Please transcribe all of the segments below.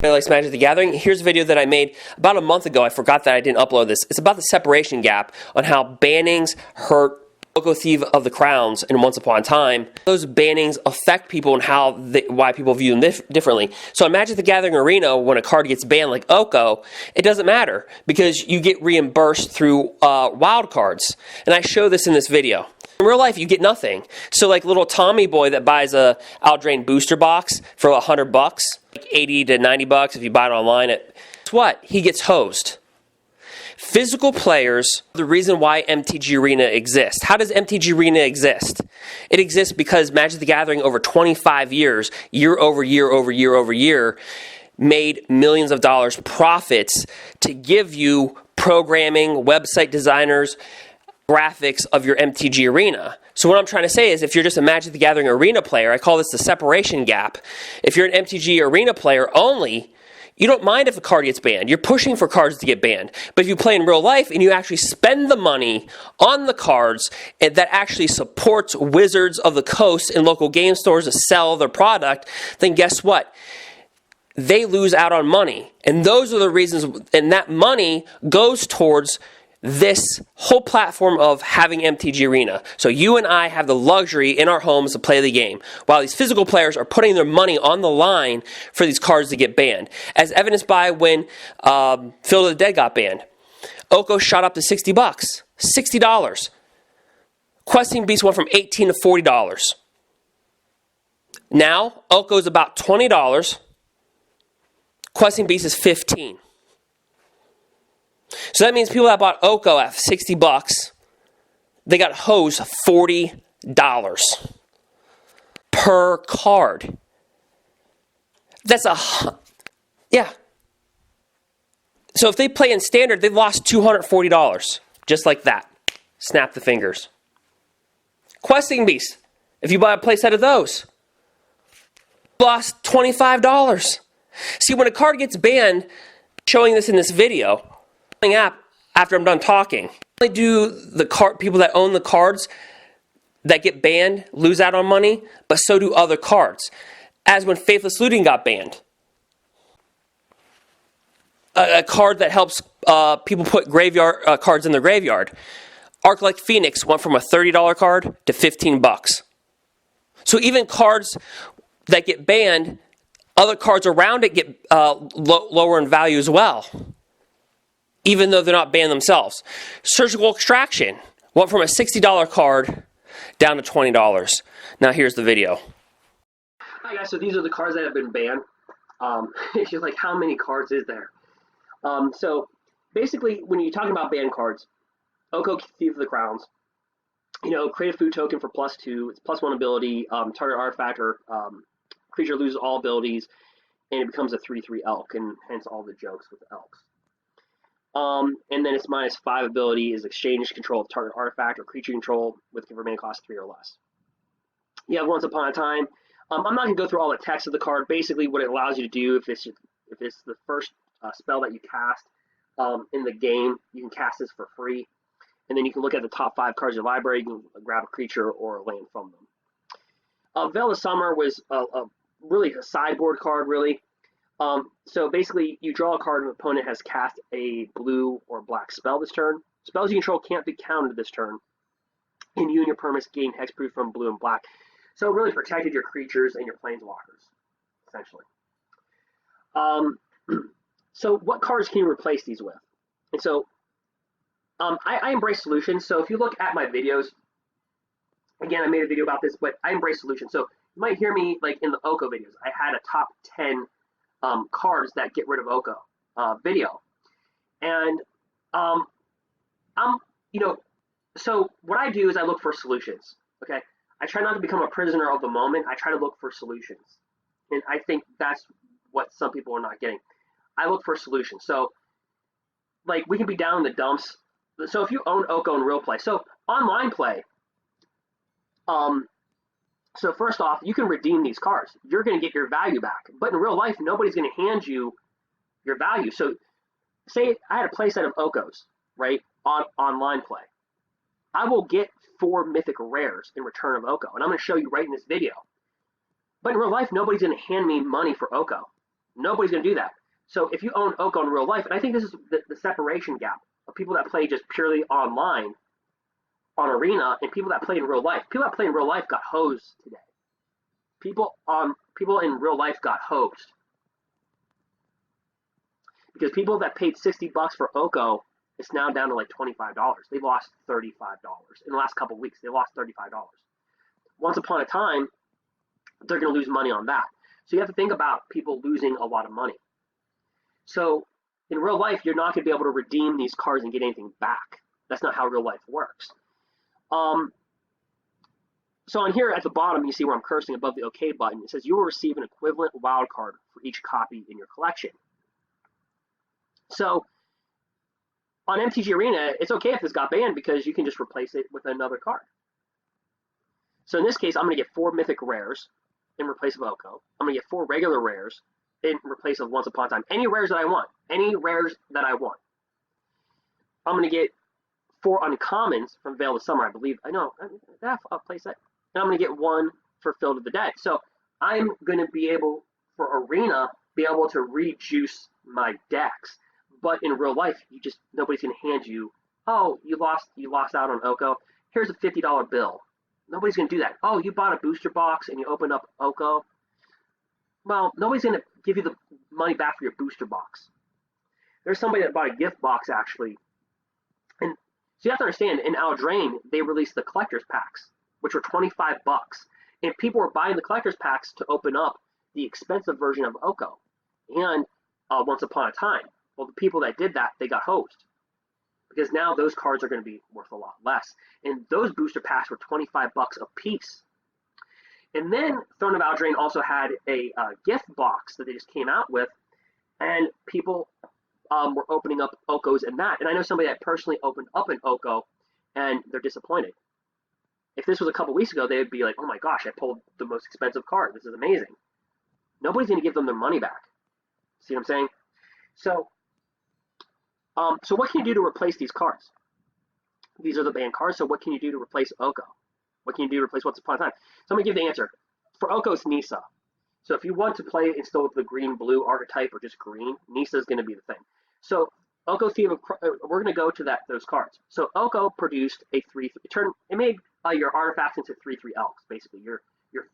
Likes Magic the Gathering. Here's a video that I made about a month ago. I forgot that I didn't upload this. It's about the separation gap on how bannings hurt Oko Thief of the Crowns in Once Upon a Time. Those bannings affect people and why people view them differently. So in Magic the Gathering Arena, when a card gets banned like Oko, it doesn't matter because you get reimbursed through wild cards. And I show this in this video. In real life, you get nothing. So like little Tommy boy that buys a Aldrain booster box for $100, like 80 to 90 bucks if you buy it online, guess what? He gets hosed. Physical players, the reason why MTG Arena exists. How does MTG Arena exist? It exists because Magic the Gathering over 25 years, year over year over year over year, made millions of dollars profits to give you programming, website designers, graphics of your MTG Arena. So what I'm trying to say is if you're just a Magic the Gathering Arena player, I call this the separation gap. If you're an MTG Arena player only, you don't mind if a card gets banned. You're pushing for cards to get banned. But if you play in real life and you actually spend the money on the cards and that actually supports Wizards of the Coast and local game stores to sell their product, then guess what? They lose out on money. And those are the reasons, and that money goes towards this whole platform of having MTG Arena. So you and I have the luxury in our homes to play the game, while these physical players are putting their money on the line for these cards to get banned. As evidenced by when Field of the Dead got banned. Oko shot up to $60. $60. Questing Beast went from $18 to $40. Now, Oko's about $20. Questing Beast is $15. So that means people that bought Oko at $60, they got hosed $40 per card. That's yeah. So if they play in standard, they've lost $240, just like that. Snap the fingers. Questing Beast, if you buy a playset of those, lost $25. See, when a card gets banned, showing this in this video, app after I'm done talking. Not only do the people that own the cards that get banned lose out on money, but so do other cards. As when Faithless Looting got banned. A card that helps people put graveyard cards in their graveyard. Arc-Like Phoenix went from a $30 card to $15. So even cards that get banned, other cards around it get lower in value as well, even though they're not banned themselves. Surgical Extraction went from a $60 card down to $20. Now here's the video. Hi guys, so these are the cards that have been banned. You're like, how many cards is there? So basically, when you're talking about banned cards, Oko Thief of the Crowns, create a food token for +2. It's +1 ability. Target artifact or creature loses all abilities, and it becomes a 3/3 elk, and hence all the jokes with the elks. And then its -5 ability is exchange control of target artifact or creature control with remaining cost 3 or less. You have Once Upon a Time. I'm not going to go through all the text of the card. Basically, what it allows you to do, if it's the first spell that you cast in the game, you can cast this for free. And then you can look at the top 5 cards of your library. You can grab a creature or a land from them. Veil of Summer was really a sideboard card, really. So basically, you draw a card and the opponent has cast a blue or black spell this turn. Spells you control can't be countered this turn. And you and your permanents gain hexproof from blue and black. So it really protected your creatures and your planeswalkers, essentially. So what cards can you replace these with? And so I embrace solutions. So if you look at my videos, again, I made a video about this, but I embrace solutions. So you might hear me like in the Oko videos. I had a top 10 cards that get rid of Oko video. And so what I do is I look for solutions. Okay, I try not to become a prisoner of the moment. I try to look for solutions, and I think that's what some people are not getting. I look for solutions. So like we can be down in the dumps. So if you own Oko in real play, so online play, so first off, you can redeem these cards. You're going to get your value back. But in real life, nobody's going to hand you your value. So say I had a playset of Okos, right, on online play. I will get 4 mythic rares in return of Oko. And I'm going to show you right in this video. But in real life, nobody's going to hand me money for Oko. Nobody's going to do that. So if you own Oko in real life, and I think this is the separation gap of people that play just purely online on Arena and people that play in real life. People that play in real life got hosed today. People in real life got hosed. Because people that paid $60 for Oko, it's now down to like $25. They've lost $35 in the last couple of weeks. They lost $35. Once upon a time, they're going to lose money on that. So you have to think about people losing a lot of money. So in real life, you're not going to be able to redeem these cards and get anything back. That's not how real life works. So on here at the bottom, you see where I'm cursing above the OK button. It says you will receive an equivalent wild card for each copy in your collection. So on MTG Arena, it's okay if this got banned because you can just replace it with another card. So in this case, I'm going to get 4 mythic rares in replace of Oko. I'm going to get 4 regular rares in replace of Once Upon a Time. Any rares that I want. Any rares that I want. I'm going to get 4 uncommons from Veil of Summer, I believe. I know. That's a place that. And I'm going to get 1 for Field of the Dead. So I'm going to be able, for Arena, be able to rejuice my decks. But in real life, nobody's going to hand you, oh, you lost out on Oko. Here's a $50 bill. Nobody's going to do that. Oh, you bought a booster box and you opened up Oko. Well, nobody's going to give you the money back for your booster box. There's somebody that bought a gift box, actually. And so you have to understand, in Eldraine, they released the collector's packs, which were $25. And people were buying the collector's packs to open up the expensive version of Oko and Once Upon a Time. Well, the people that did that, they got hosed. Because now those cards are going to be worth a lot less. And those booster packs were $25 a piece. And then Throne of Eldraine also had a gift box that they just came out with. And people were opening up Okos in that. And I know somebody that personally opened up an Oko, and they're disappointed. If this was a couple weeks ago, they would be like, oh my gosh, I pulled the most expensive card. This is amazing. Nobody's going to give them their money back. See what I'm saying? So what can you do to replace these cards? These are the banned cards, so what can you do to replace Oko? What can you do to replace Once Upon a Time? So I'm going to give the answer. For Oko, it's Nisa. So if you want to play it still with the green-blue archetype or just green, Nisa is going to be the thing. So Oko Thief of we're going to go to those cards. So Oko produced a 3-3. It made your artifacts into 3-3 elks, basically. Your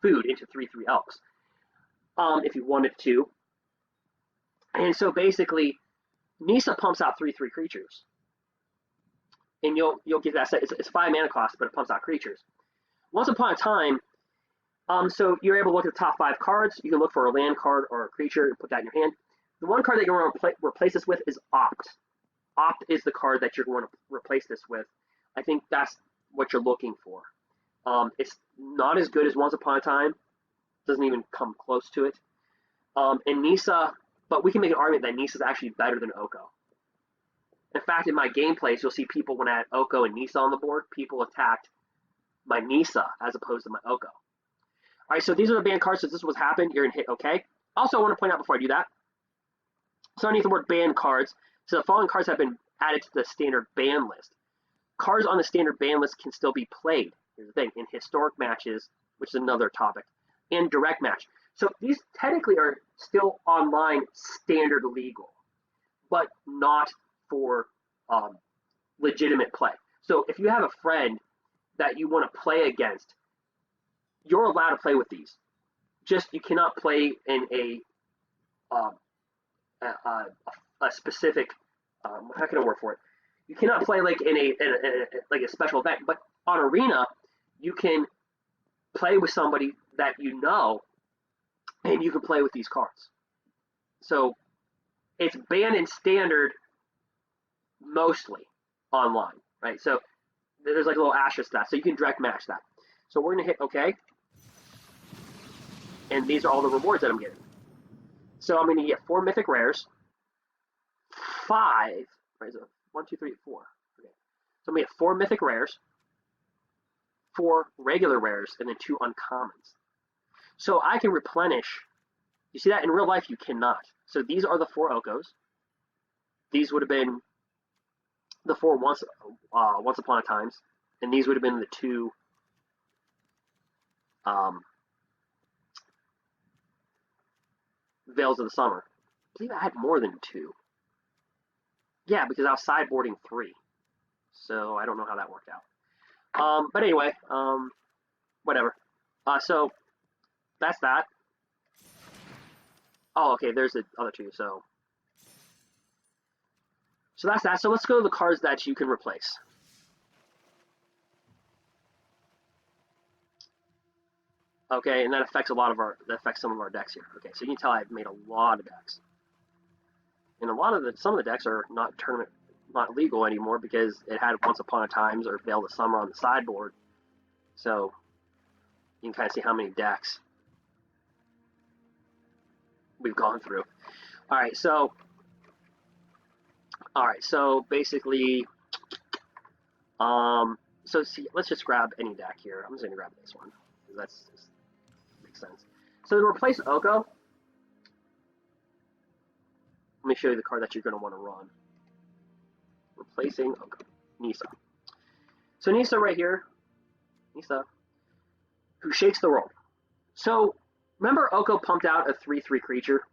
food into 3-3 elks. If you wanted to. And so basically, Nisa pumps out 3-3 creatures. And you'll get that set. It's 5 mana cost, but it pumps out creatures. Once Upon a Time, so you're able to look at the top 5 cards. You can look for a land card or a creature and put that in your hand. The one card that you're going to replace this with is Opt. Opt is the card that you're going to replace this with. I think that's what you're looking for. It's not as good as Once Upon a Time. Doesn't even come close to it. And Nisa, but we can make an argument that Nisa is actually better than Oko. In fact, in my gameplays, you'll see people when I had Oko and Nisa on the board, people attacked my Nisa as opposed to my Oko. All right, so these are the banned cards. So this is what's happened. You're going to hit OK. Also, I want to point out before I do that, so underneath the word banned cards, so the following cards have been added to the standard ban list. Cards on the standard ban list can still be played. Here's the thing, in historic matches, which is another topic, and direct match. So these technically are still online standard legal, but not for legitimate play. So if you have a friend that you want to play against, you're allowed to play with these. Just you cannot play in a specific. How can I work for it? You cannot play like in a special event. But on Arena, you can play with somebody that you know, and you can play with these cards. So it's banned in standard mostly online, right? So there's like a little asterisk to that, so you can direct match that. So we're gonna hit OK, and these are all the rewards that I'm getting. So I'm gonna get 4 mythic rares, 5. Right? So 1, 2, 3, 4. Okay. So I'm gonna get 4 mythic rares, 4 regular rares, and then 2 uncommons. So I can replenish. You see that in real life you cannot. So these are the 4 Okos. These would have been the 4 once upon a times, and these would have been the 2 Veils of the Summer. believe I had more than 2. Yeah, because I was sideboarding 3. So I don't know how that worked out. But anyway, whatever. So that's that. Oh, okay, there's the other 2, so that's that. So let's go to the cards that you can replace. Okay, and that affects some of our decks here. Okay, so you can tell I've made a lot of decks. And some of the decks are not legal anymore because it had Once Upon a Times or Veil of Summer on the sideboard. So you can kind of see how many decks we've gone through. All right, so basically, let's just grab any deck here. I'm just gonna grab this one because that's just makes sense. So to replace Oko, let me show you the card that you're gonna want to run. Replacing Oko, Nisa. So Nisa right here, Nisa, who shakes the world. So remember Oko pumped out a 3/3 creature?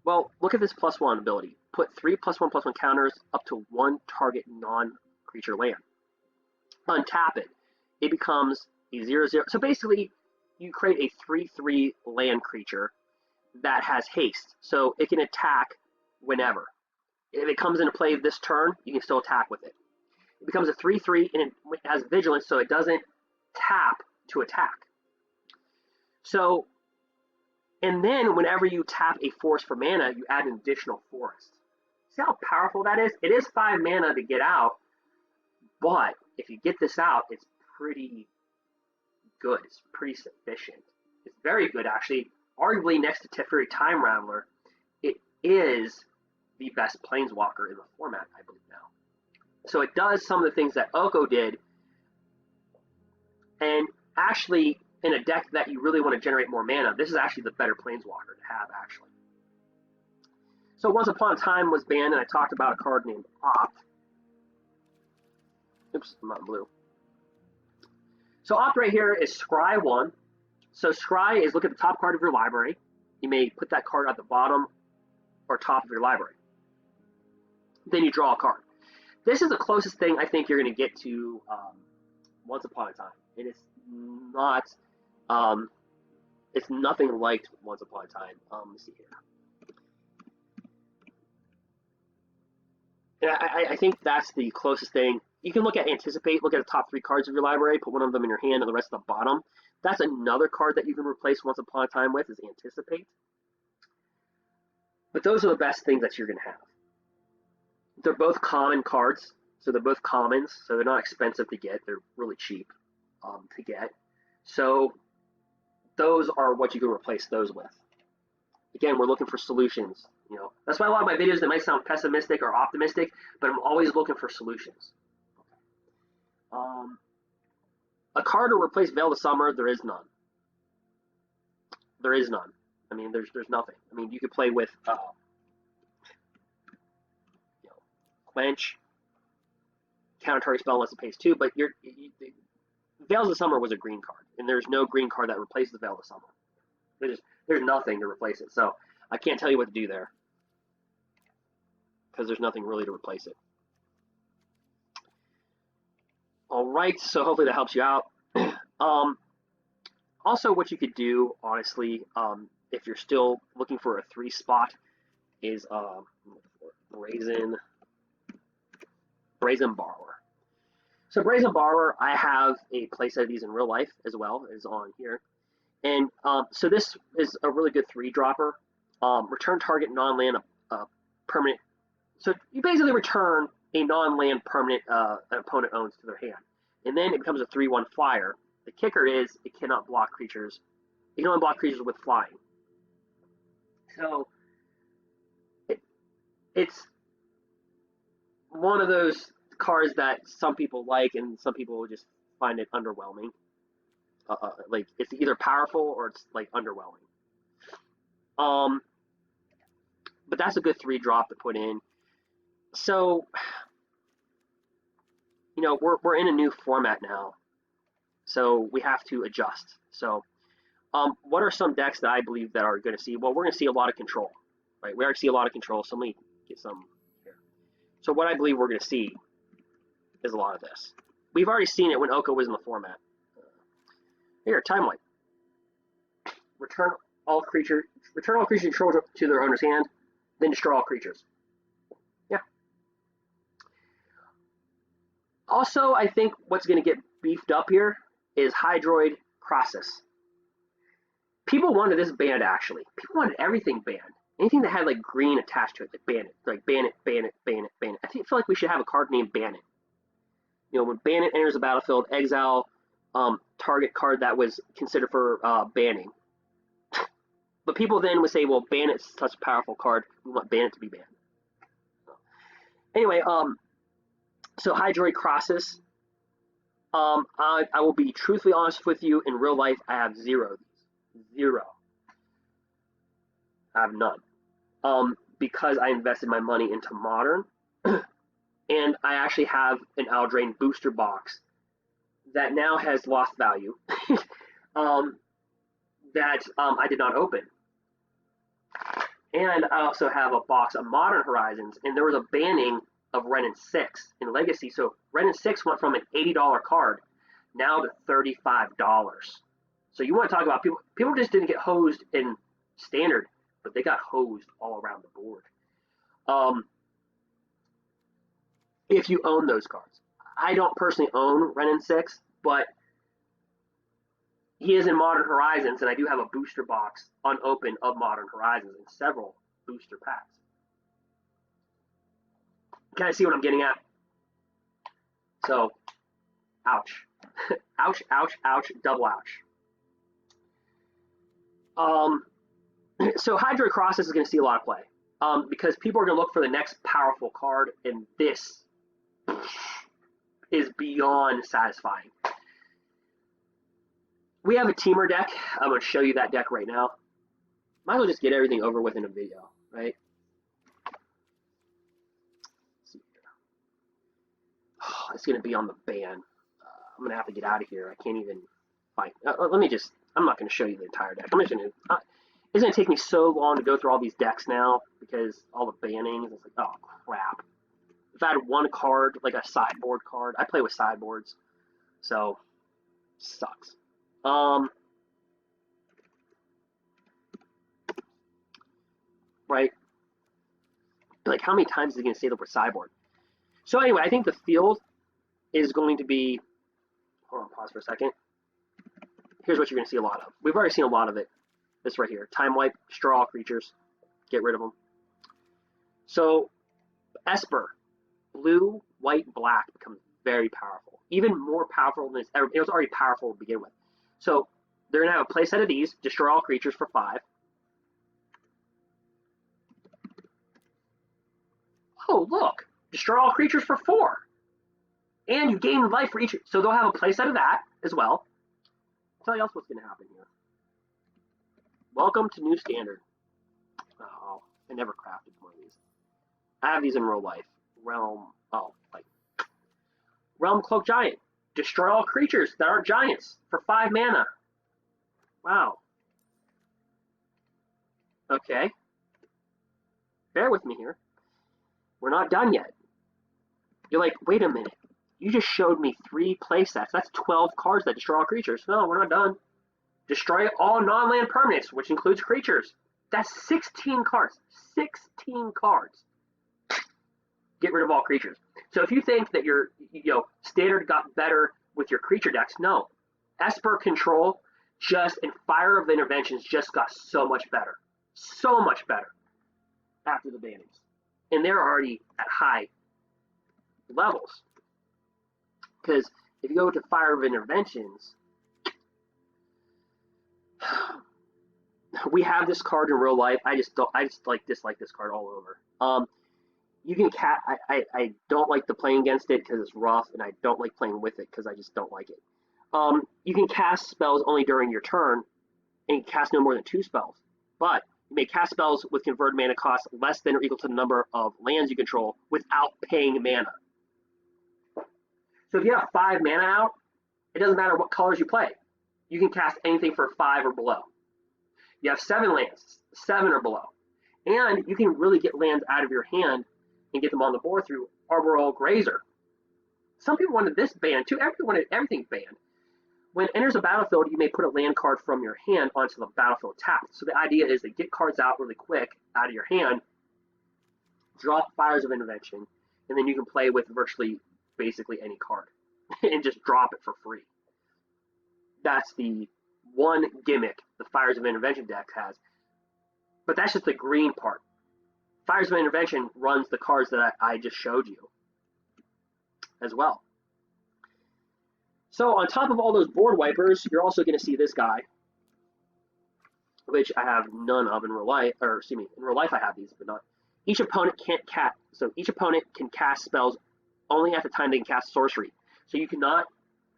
Well, look at this +1 ability. Put 3 +1/+1 counters up to 1 target non-creature land. Untap it. It becomes a 0/0. So basically, you create a 3/3 land creature that has haste. So it can attack whenever. If it comes into play this turn, you can still attack with it. It becomes a 3/3 and it has vigilance, so it doesn't tap to attack. So, and then whenever you tap a forest for mana, you add an additional forest. See how powerful that is? It is 5 mana to get out, but if you get this out, it's pretty good. It's pretty sufficient. It's very good, actually. Arguably next to Teferi Time Raveler, it is the best Planeswalker in the format, I believe now. So it does some of the things that Oko did, and actually, in a deck that you really want to generate more mana, this is actually the better Planeswalker to have, actually. So Once Upon a Time was banned, and I talked about a card named Opt. Oops, I'm not blue. So Opt right here is Scry 1. So Scry is look at the top card of your library. You may put that card at the bottom or top of your library. Then you draw a card. This is the closest thing I think you're going to get to Once Upon a Time. It is not, it's nothing like Once Upon a Time. Let me see here. And I think that's the closest thing. You can look at Anticipate, look at the top 3 cards of your library, put one of them in your hand and the rest at the bottom. That's another card that you can replace Once Upon a Time with, is Anticipate. But those are the best things that you're going to have. They're both common cards, so they're both commons, so they're not expensive to get. They're really cheap to get. So those are what you can replace those with. Again, we're looking for solutions. You know, that's why a lot of my videos that might sound pessimistic or optimistic, but I'm always looking for solutions. Okay. A card to replace Veil of Summer, there is none. There is none. I mean, there's nothing. I mean, you could play with Quench, counter target spell unless it pays 2, but Veils of Summer was a green card, and there's no green card that replaces the Veil of Summer. There's nothing to replace it, so I can't tell you what to do there because there's nothing really to replace it. All right, so hopefully that helps you out. Also, what you could do, honestly, if you're still looking for a 3 spot, is Brazen Borrower. So Brazen Borrower, I have a playset of these in real life as well as on here. And so this is a really good 3-dropper. Return target non-land permanent. So you basically return a non-land permanent an opponent owns to their hand. And then it becomes a 3/1 flyer. The kicker is it cannot block creatures. It can only block creatures with flying. So it's one of those cards that some people like and some people will just find it underwhelming. Like it's either powerful or it's like underwhelming. But that's a good 3-drop to put in. So, you know, we're in a new format now, so we have to adjust. So, what are some decks that I believe that are going to see? Well, we're going to see a lot of control. right? We already see a lot of control, so let me get some here. So what I believe we're going to see is a lot of this. We've already seen it when Oko was in the format. Here, time wipe. Return all creatures controlled to their owner's hand, then destroy all creatures. Yeah. Also, I think what's going to get beefed up here is Hydroid Crossus. People wanted this banned, actually. People wanted everything banned. Anything that had like green attached to it, like ban it. Like ban it, ban it, ban it, ban it. I feel like we should have a card named Ban It. You know, when Ban It enters the battlefield, exile target card that was considered for banning. But people then would say, well, Ban It's such a powerful card. We want Ban It to be banned. Anyway, so Hydroid Crossus. I will be truthfully honest with you. In real life, I have zero. Zero. I have none. Because I invested my money into Modern. And I actually have an Aldrain booster box that now has lost value that I did not open. And I also have a box of Modern Horizons, and there was a banning of Wrenn 6 in Legacy. So Wrenn 6 went from an $80 card now to $35. So you want to talk about people just didn't get hosed in Standard, but they got hosed all around the board. If you own those cards. I don't personally own Wrenn 6, but he is in Modern Horizons, and I do have a booster box unopened of Modern Horizons and several booster packs. Can I see what I'm getting at? So, ouch. Ouch, ouch, ouch, double ouch. So Hydroid Crossus is going to see a lot of play because people are going to look for the next powerful card, and this is beyond satisfying. We have a Teamer deck. I'm going to show you that deck right now. Might as well just get everything over with in a video, right? Let's see here. Oh, it's going to be on the ban. I'm going to have to get out of here. I can't even find. Let me just. I'm not going to show you the entire deck. I'm just going to. It's going to take me so long to go through all these decks now because all the bannings. It's like, oh crap. If I had one card, like a sideboard card, I play with sideboards, so sucks. Right? Like, how many times is he going to say the word sideboard? So anyway, I think the field is going to be. Hold on, pause for a second. Here's what you're going to see a lot of. We've already seen a lot of it. This right here, time wipe, destroy all creatures, get rid of them. So, Esper. Blue, white, black becomes very powerful. Even more powerful than it's ever. It was already powerful to begin with. So they're going to have a playset of these. Destroy all creatures for 5. Oh, look. Destroy all creatures for 4. And you gain life for each. So they'll have a playset of that as well. I'll tell you else what's going to happen here. Welcome to New Standard. Oh, I never crafted one of these. I have these in real life. Realm Cloak Giant. Destroy all creatures that aren't giants for 5 mana. Wow. Okay. Bear with me here. We're not done yet. You're like, wait a minute. You just showed me 3 playsets. That's 12 cards that destroy all creatures. No, we're not done. Destroy all non-land permanents, which includes creatures. That's 16 cards. 16 cards. Get rid of all creatures. So if you think that your standard got better with your creature decks, no. Esper Control and Fire of Interventions just got so much better. So much better after the bannings. And they're already at high levels. Because if you go to Fire of Interventions, we have this card in real life. I just dislike this card all over. You can I don't like the playing against it because it's rough, and I don't like playing with it because I just don't like it. You can cast spells only during your turn, and you can cast no more than 2 spells. But you may cast spells with converted mana cost less than or equal to the number of lands you control without paying mana. So if you have 5 mana out, it doesn't matter what colors you play. You can cast anything for 5 or below. You have 7 lands, 7 or below. And you can really get lands out of your hand and get them on the board through Arboreal Grazer. Some people wanted this banned too. Everyone wanted everything banned. When it enters a battlefield, you may put a land card from your hand onto the battlefield tapped. So the idea is to get cards out really quick out of your hand, drop Fires of Intervention, and then you can play with virtually basically any card and just drop it for free. That's the one gimmick the Fires of Intervention deck has. But that's just the green part. Fires of Intervention runs the cards that I just showed you as well. So on top of all those board wipers, you're also going to see this guy, which I have none of in real life, or excuse me, in real life I have these, but not. Each opponent can't cast, so each opponent can cast spells only at the time they can cast sorcery. So you cannot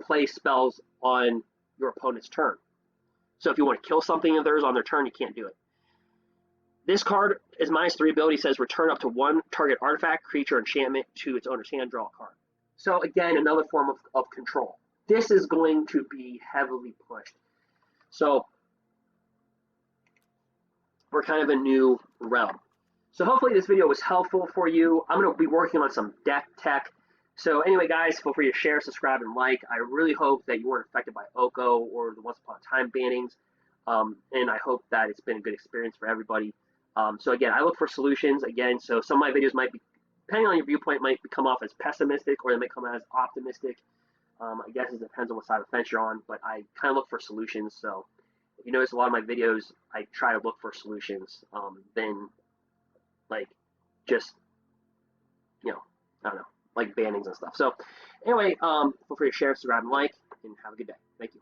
play spells on your opponent's turn. So if you want to kill something of theirs on their turn, you can't do it. This card is -3 ability, says return up to one target artifact, creature, enchantment to its owner's hand, draw a card. So again, another form of control. This is going to be heavily pushed. So we're kind of a new realm. So hopefully this video was helpful for you. I'm going to be working on some deck tech. So anyway, guys, feel free to share, subscribe, and like. I really hope that you weren't affected by Oko or the Once Upon a Time bannings. And I hope that it's been a good experience for everybody. So again, I look for solutions. Again, so some of my videos might be, depending on your viewpoint, might come off as pessimistic or they might come out as optimistic. I guess it depends on what side of the fence you're on, but I kind of look for solutions. So if you notice a lot of my videos, I try to look for solutions. Then like just, I don't know, like bannings and stuff. So anyway, feel free to share, subscribe, and like, and have a good day. Thank you.